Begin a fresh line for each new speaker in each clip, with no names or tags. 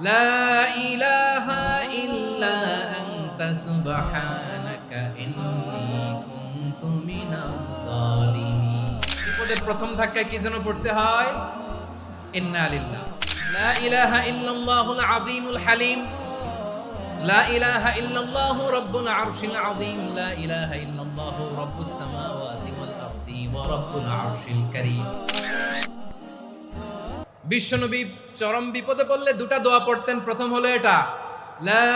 লা ইলাহা ইল্লা আনতা সুবহানাকা ইন্নী কুনতু মিনাজ জালিমিন। বিপদের প্রথম ধাক্কায় কি যেন পড়তে হয়? ইন্না লিল্লাহ। লা ইলাহা ইল্লাল্লাহুল আযীমুল হালিম। লা ইলাহা ইল্লাল্লাহু রাব্বুল আরশিল আযীম। লা ইলাহা ইল্লাল্লাহু রাব্বুস সামাওয়াতি ওয়াল আরদি ওয়া রাব্বুল আরশিল কারীম। বিশ্বনবী চরম বিপদে পড়লে দুটা দোয়া পড়তেন। প্রথম হলো এটা, লা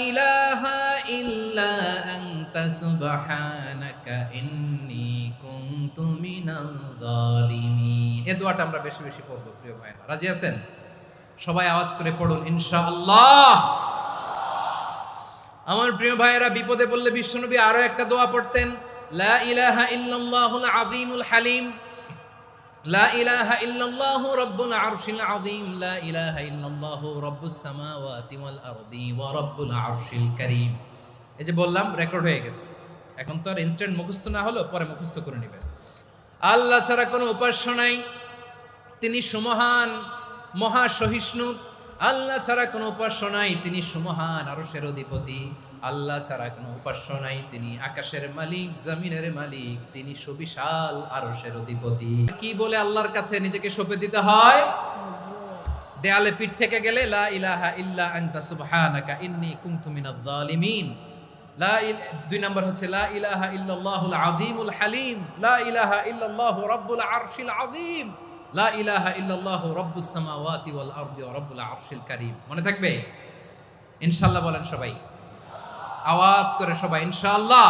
ইলাহা ইল্লা আনতা সুবহানাকা ইন্নী কুনতু মিনাজ জালিমিন। এই দোয়াটা আমরা বেশি বেশি পড়ব প্রিয় ভাইরা। রাজি আছেন? সবাই আওয়াজ করে পড়ুন ইনশাআল্লাহ। আমার প্রিয় ভাইয়েরা, বিপদে পড়লে বিশ্বনবী আরো একটা দোয়া পড়তেন, লা ইলাহা ইল্লাল্লাহুল আযীমুল হালিম। লা ইলাহা ইল্লাল্লাহু রাব্বুল আরশিল আযীম। লা ইলাহা ইল্লাল্লাহু রাব্বুস সামাওয়াতি ওয়াল আরদি ওয়া রাব্বুল আরশিল কারীম। এই যে বললাম, রেকর্ড হয়ে গেছে। এখন তো আর ইনস্ট্যান্ট মুখস্থ না হলো, পরে মুখস্থ করে নেবেন। আল্লাহ ছাড়া কোনো উপাস্য নাই, তিনি সুমহান, মহা সহিষ্ণু। আল্লাহ ছাড়া কোনো উপাস্য নাই, তিনি সুমহান, আরশের অধিপতি। আল্লাহ ছাড়া কোনো উপাস্য নাই, তিনি আকাশের মালিক, জমিনের মালিক, তিনি সুবিশাল আরশের অধিপতি। কি বলে আল্লাহর কাছে নিজেকে সঁপে দিতে হয়? দেয়ালে পিঠ থেকে গেলে লা ইলাহা ইল্লা আনতা সুবহানাকা ইন্নী কুনতু মিনাজ জালিমিন। দুই নাম্বার হচ্ছে লা ইলাহা ইল্লাল্লাহুল আযীমুল হালিম। লা ইলাহা ইল্লাল্লাহু রাব্বুল আরশিল আযীম। লা ইলাহা ইল্লাল্লাহু রাব্বুস সামাওয়াতি ওয়াল আরদি ওয়া রাব্বুল আরশিল কারীম। মনে থাকবে? ইনশাআল্লাহ বলেন সবাই, আওয়াজ করে সবাই ইনশাআল্লাহ।